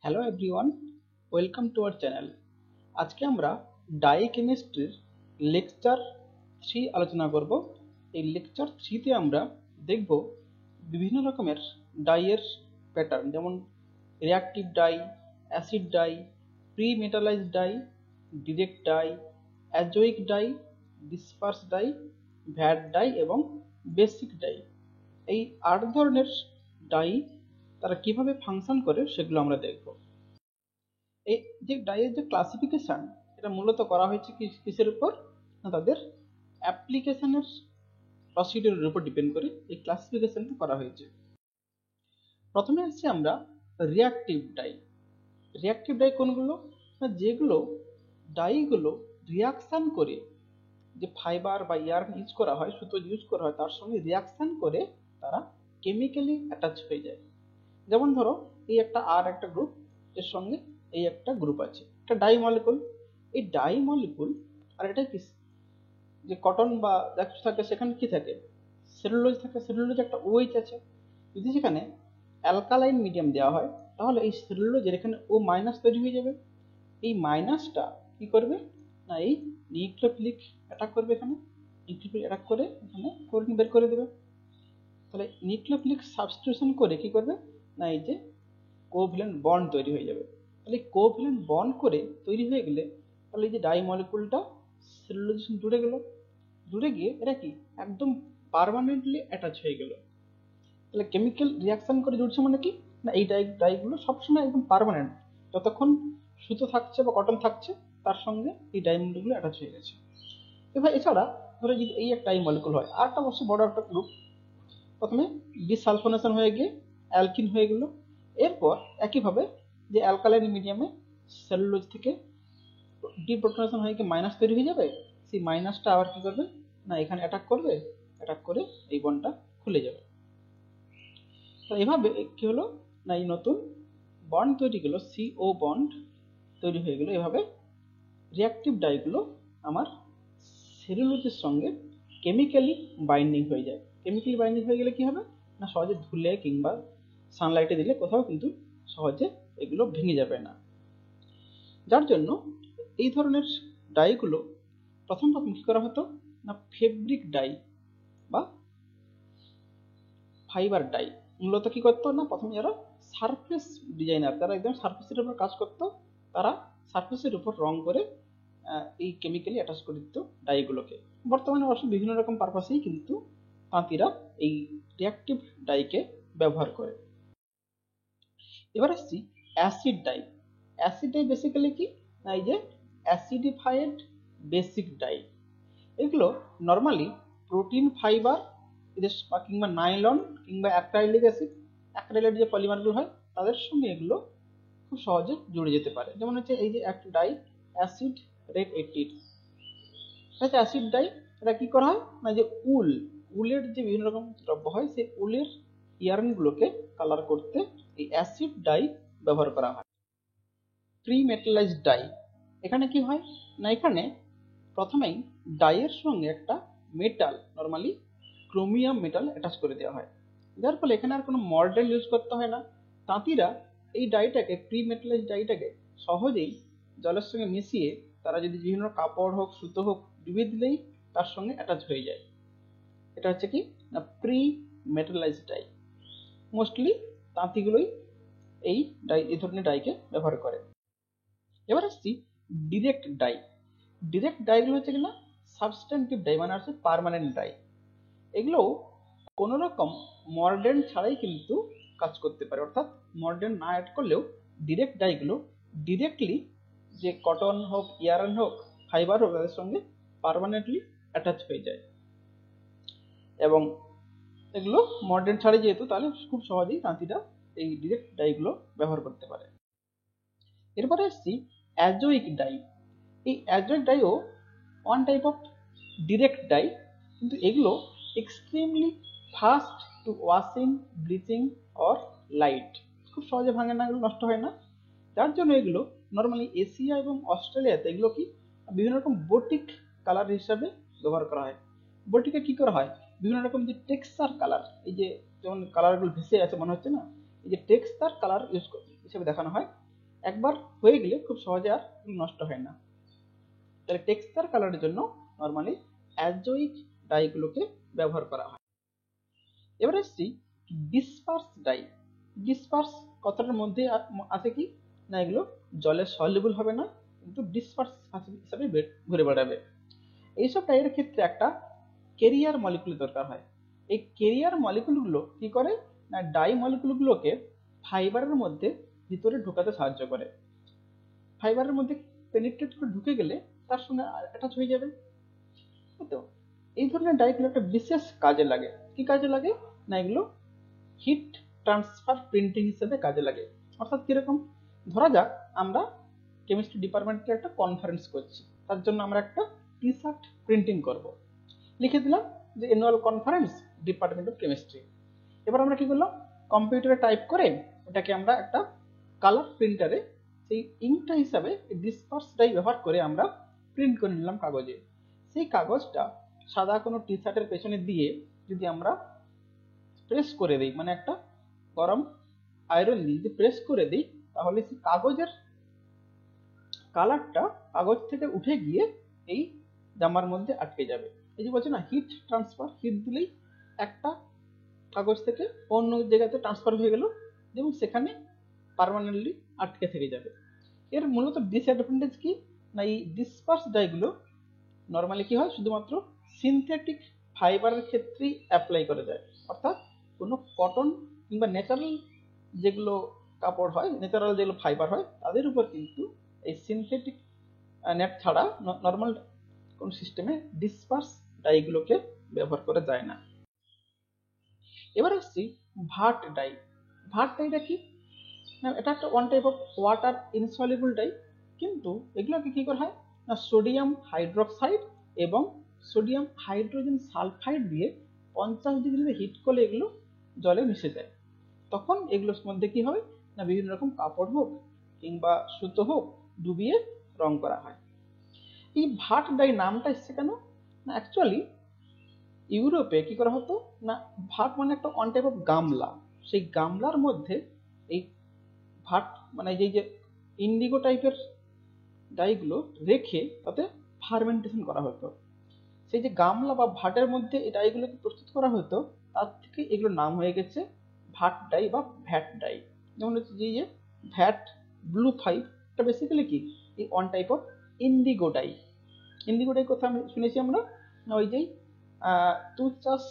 Hello everyone, welcome to our channel. আজকে আমরা die কেমিস্ট্রির লেকচার 3 আলোচনা করব। এই লেকচার 3তে আমরা দেখব বিভিন্ন রকমের ডাইয়ের প্যাটার্ন, যেমন reactive die, acid die, pre মেটালাইজড die, direct die, অ্যাজোয়িক die, disperse die, VAT die এবং বেসিক ডাই। এই 8 ধরনের ডাই তারা কিভাবে ফাংশন করে সেগুলো আমরা দেখব। এই যে ডাইয়ের যে ক্লাসিফিকেশন, এটা মূলত করা হয়েছে কিসের উপর? না, তাদের অ্যাপ্লিকেশনের প্রসিডিউরের উপর ডিপেন্ড করে এই ক্লাসিফিকেশনটা করা হয়েছে। প্রথমে আসছি আমরা রিঅ্যাক্টিভ ডাই। রিঅ্যাক্টিভ ডাই কোনগুলো? না, যেগুলো ডাইগুলো রিয়াকশন করে, যে ফাইবার বা ইয়ার্ন ইউজ করা হয়, সুতো ইউজ করা হয়, তার সঙ্গে রিয়াকশন করে তারা কেমিক্যালি অ্যাটাচ হয়ে যায়। যেমন ধরো, এই একটা আর একটা গ্রুপ, এর সঙ্গে এই একটা গ্রুপ আছে, একটা ডাই মলিকুল। এই ডাই মলিকুল আর এটা কি, যে কটন বা যা কিছু থাকে সেখানে কি থাকে? সেলুলোজ থাকে। সেলুলোজ একটা ওএইচ আছে। যদি সেখানে অ্যালকালাইন মিডিয়াম দেওয়া হয়, তাহলে এই সেলুলোজের এখানে ও মাইনাস তৈরি হয়ে যাবে। এই মাইনাসটা কি করবে? না, এই নিউক্লিওফিলিক অ্যাটাক করবে। এখানে নিউক্লিওফিলিক অ্যাটাক করে এখানে ক্লোরিন বের করে দেবে। তাহলে নিউক্লিওফিলিক সাবস্টিটিউশন করে কি করবে? না, এই যে কোভ্যালেন্ট বন্ড তৈরি হয়ে যাবে। তাহলে কোভ্যালেন্ট বন্ড করে তৈরি হয়ে গেলে, তাহলে এই যে ডাই মলিকুলটা সেলুলোজের সঙ্গে জুড়ে গেল, জুড়ে গিয়ে এটা কি একদম পার্মানেন্টলি অ্যাটাচ হয়ে গেল। তাহলে কেমিক্যাল রিয়াকশন করে জুড়ছে মানে কি? না, এই ডাইগুলো সবসময় একদম পার্মানেন্ট, যতক্ষণ সুতো থাকছে বা কটন থাকছে তার সঙ্গে এই ডাই মলিকুল অ্যাটাচ হয়ে গেছে। এবার এছাড়া ধরো যদি এই একটা ডাই মলিকুল হয়, আর একটা অবশ্যই বড় একটা গ্রুপ, প্রথমে ডিসালফোনেশন হয়ে গিয়ে অ্যালকিন হয়ে গেল। এরপর একইভাবে যে অ্যালকালাইন মিডিয়ামে সেলুলোজ থেকে ডিপ্রোটনেশন হয়ে গিয়ে মাইনাস তৈরি হয়ে যাবে। সেই মাইনাসটা আবার কি করবে? না, এখানে অ্যাটাক করবে, অ্যাটাক করে এই বন্ডটা খুলে যাবে। তো এভাবে কি হলো? না, এই নতুন বন্ড তৈরি গেল, সিও বন্ড তৈরি হয়ে গেল। এভাবে রিঅ্যাক্টিভ ডাইগুলো আমার সেলুলোজের সঙ্গে কেমিক্যালি বাইন্ডিং হয়ে যায়। কেমিক্যালি বাইন্ডিং হয়ে গেলে কি হবে? না, সহজে ধুলে কিংবা সানলাইটে দিলে কোথাও কিন্তু সহজে এগুলো ভেঙে যাবে না। যার জন্য এই ধরনের ডাইগুলো প্রথম কি করা হতো? না, ফেব্রিক ডাই বা ফাইবার ডাই মূলত কি করতো? না, প্রথমে যারা সারফেস ডিজাইনার, তারা একদম সারফেসের উপর কাজ করতো, তারা সারফেসের উপর রং করে এই কেমিক্যালি অ্যাটাচ করে দিত ডাইগুলোকে। বর্তমানে অবশ্য বিভিন্ন রকম পারপাসেই কিন্তু তাঁতিরা এই রিঅ্যাক্টিভ ডাইকে ব্যবহার করে। এবার আসছি acid die. Acid die basically কি? না, এই যে অ্যাসিডিফাইড বেসিক ডাই। এগুলো নর্মালি প্রোটিন ফাইবার এদের কিংবা নাইলন কিংবা অ্যাক্রাইলিক অ্যাসিড, অ্যাক্রাইলেট যে পলিমারগুলো হয় তাদের সঙ্গে এগুলো খুব সহজে জুড়ে যেতে পারে। যেমন হচ্ছে এই যে একটা ডাই অ্যাসিড রেড 80, আচ্ছা অ্যাসিড ডাই, এটা কি করা হয়? না, যে উলের যে বিভিন্ন রকম দ্রব্য হয়, সেই উলের ইয়ার্নগুলোকে কালার করতে এই অ্যাসিড ডাই ব্যবহার করা হয়। প্রি মেটালাইজড ডাই, এখানে কি হয়? না, এখানে প্রথমেই ডাইয়ের সঙ্গে একটা metal, normally chromium metal attach করে দেওয়া হয়, যার ফলে এখানে আর কোনো মর্ডেল ইউজ করতে হয় না। তাঁতিরা এই ডাইটাকে, প্রি মেটালাইজ ডাইটাকে সহজেই জলের সঙ্গে মিশিয়ে তারা যদি বিভিন্ন কাপড় হোক, সুতো হোক, ডুবিয়ে দিলেই তার সঙ্গে অ্যাটাচ হয়ে যায়। এটা হচ্ছে কি? না, প্রি মেটালাইজ ডাই। মোস্টলি তাঁতিগুলোই এই ধরনের ডাইকে ব্যবহার করে। এবার আসছি ডিরেক্ট ডাই। ডিরেক্ট ডাইগুলো হচ্ছে কিনা সাবস্ট্যান্টিভ ডাই, মানে হচ্ছে পার্মানেন্ট ডাই। এগুলো কোনো রকম মর্ডেন ছাড়াই কিন্তু কাজ করতে পারে, অর্থাৎ মর্ডেন না অ্যাড করলেও ডিরেক্ট ডাইগুলো ডিরেক্টলি যে কটন হোক, ইয়ার্ন হোক, ফাইবার হোক, তাদের সঙ্গে পার্মানেন্টলি অ্যাটাচ হয়ে যায়। এবং এগুলো মর্ডেন ছাড়াই যেহেতু, তাহলে খুব সহজেই তাঁতিরা এই ডিরেক্ট ডাইগুলো ব্যবহার করতে পারে। এরপরে আসছি অ্যাজোয়িক ডাই। এই অ্যাজোয়িক ডাইও one type of direct dye, কিন্তু এগুলো extremely fast to washing, bleaching or light. খুব সহজে ভাঙে না, এগুলো নষ্ট হয় না। যার জন্য এগুলো নর্মালি এশিয়া এবং অস্ট্রেলিয়াতে এগুলো কি বিভিন্ন রকম বোটিক কালার হিসাবে ব্যবহার করা হয়। বোটিকে কি করা হয়? বিভিন্ন রকম যে টেক্সচার কালার, এই যে যেমন কালারগুলো ভেসে আছে মনে হচ্ছে না, এই যে টেক্সচার কালার ইউজ হিসেবে দেখানো হয়। একবার হয়ে গেলে খুব সহজে আর নষ্ট হয় না। তাহলে টেক্সচার কালারের জন্য নর্মালি অ্যাজোইক ডাইগুলোকে ব্যবহার করা হয়। এবার আসছি ডিসপার্স ডাই। ডিসপার্স কথাটার মধ্যে আছে কি না, এগুলো জলে সলিউবল হবে না, কিন্তু ডিসপার্স হিসাবে ঘুরে বেড়াবে। এইসব ডাইয়ের ক্ষেত্রে একটা কেরিয়ার মলিকুল দরকার হয়। এই কেরিয়ার মলিকুলগুলো কি করে না, ডাই মলিকুলগুলোকে ফাইবারের মধ্যে ভিতরে ঢোকাতে সাহায্য করে। ফাইবারের মধ্যে পেনিট্রেট করে ঢুকে গেলে তার সঙ্গে অ্যাটাচ হয়ে যাবে। তো এই ধরনের ডাইগুলো একটা বিশেষ কাজে লাগে। কি কাজে লাগে না, এগুলো হিট ট্রান্সফার প্রিন্টিং হিসেবে কাজে লাগে। অর্থাৎ কিরকম, ধরা যাক আমরা কেমিস্ট্রি ডিপার্টমেন্টে একটা কনফারেন্স করছি, তার জন্য আমরা একটা টি শার্ট প্রিন্টিং করব। লিখে দিলাম যে annual conference department of chemistry. এবার আমরা কি করলাম, কম্পিউটারে টাইপ করে এটাকে আমরা একটা কালার প্রিন্টারে সেই ইঙ্কটা হিসাবে ডিসপার্স ডাই ব্যবহার করে আমরা প্রিন্ট করে নিলাম কাগজে। সেই কাগজটা সাদা কোনো টি শার্টের পেছনে দিয়ে যদি আমরা প্রেস করে দিই, মানে একটা গরম আয়রন দিয়ে যদি প্রেস করে দিই, তাহলে সেই কাগজের কালারটা কাগজ থেকে উঠে গিয়ে এই জামার মধ্যে আটকে যাবে। এই যে বলছে না হিট ট্রান্সফার, হিট দিলেই একটা কাগজ থেকে অন্য জায়গাতে ট্রান্সফার হয়ে গেল এবং সেখানে পার্মানেন্টলি আটকে থেকে যাবে। এর মূলত ডিসঅ্যাডভান্টেজ কি না, এই ডিসপার্স ডাইগুলো নর্মালি কি হয়, শুধুমাত্র সিনথেটিক ফাইবারের ক্ষেত্রেই অ্যাপ্লাই করা যায়। অর্থাৎ কোনো কটন কিংবা ন্যাচারাল যেগুলো কাপড় হয়, ন্যাচারাল যেগুলো ফাইবার হয়, তাদের উপর কিন্তু এই সিনথেটিক নেট ছাড়া নর্মাল কোন সিস্টেমে ডিসপার্স ডাইগুলোকে ব্যবহার করা যায় না। এবার আসছি ভাট ডাই। ভাট ডাইটা কি না, এটা একটা one type of water insoluble dye, কিন্তু এগুলোকে কি করা হয় না, সোডিয়াম হাইড্রোক্সাইড এবং সোডিয়াম হাইড্রোজেন সালফাইড দিয়ে 50 ডিগ্রিতে হিট করলে এগুলো জলে মিশে যায়। তখন এগুলোর মধ্যে কি হয় না, বিভিন্ন রকম কাপড় হোক কিংবা সুতো হোক ডুবিয়ে রং করা হয়। এই ভাট ডাই নামটা এসছে কেন না, অ্যাকচুয়ালি ইউরোপে কি করা হতো না, ভাট মানে একটা ওয়ান টাইপ অফ গামলা, সেই গামলার মধ্যে এই ভাট মানে যে যে ইন্ডিগো টাইপের ডাইগুলো রেখে তাতে ফার্মেন্টেশন করা হতো। সেই যে গামলা বা ভাটের মধ্যে এই ডাইগুলোকে প্রস্তুত করা হতো, তার থেকে এগুলোর নাম হয়ে গেছে ভাট ডাই বা ভ্যাট ডাই। যেমন হচ্ছে যে ভ্যাট ব্লু 5, এটা বেসিক্যালি কি এই one type of indigo dye. Indigo dye কথা আমি শুনেছি আমরা না, ওই যে তুঁত চাষ,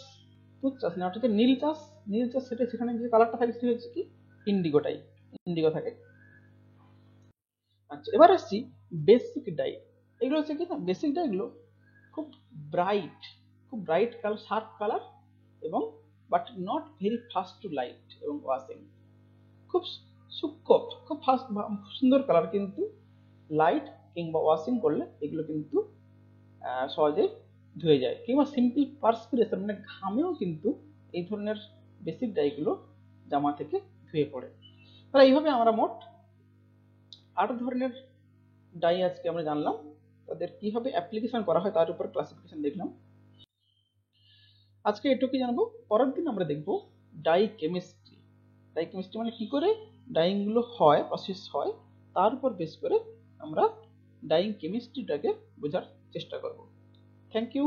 তুঁত চাষ না, ওটা হচ্ছে নীল চাষ, নীল চাষ সেটা সেখানে যে কালারটা থাকে সেটা হচ্ছে কি ইন্ডিগো ডাই, ইন্ডিগো থাকে। আচ্ছা, এবার আসছি বেসিক ডাই। এগুলো হচ্ছে কি না, বেসিক ডাইগুলো খুব ব্রাইট, খুব ব্রাইট কালার, শার্প কালার এবং but not very fast to light এবং ওয়াশিং। খুব সূক্ষ্ম, খুব ফাস্ট, সুন্দর কালার, কিন্তু লাইট কিংবা ওয়াশিং করলে এগুলো কিন্তু সহজে ধুয়ে যায়, কিংবা সিম্পল পার্সপিরেশন মানে ঘামেও কিন্তু এই ধরনের বেসিক ডাইগুলো জামা থেকে ধুয়ে পড়ে। তাহলে এইভাবে আমরা মোট 8 ধরনের ডাই আজকে আমরা জানলাম, তাদের কিভাবে অ্যাপ্লিকেশন করা হয় তার উপর ক্লাসিফিকেশন দেখলাম। আজকে এটুকুই জানবো, পরের দিন আমরা দেখব ডাই কেমিস্ট্রি। ডাই কেমিস্ট্রি মানে কি করে ডাইং গুলো হয়, প্রসেস হয়, তার উপর বেস করে আমরা ডাইং কেমিস্ট্রিটাকে বোঝার চেষ্টা করব। Thank you.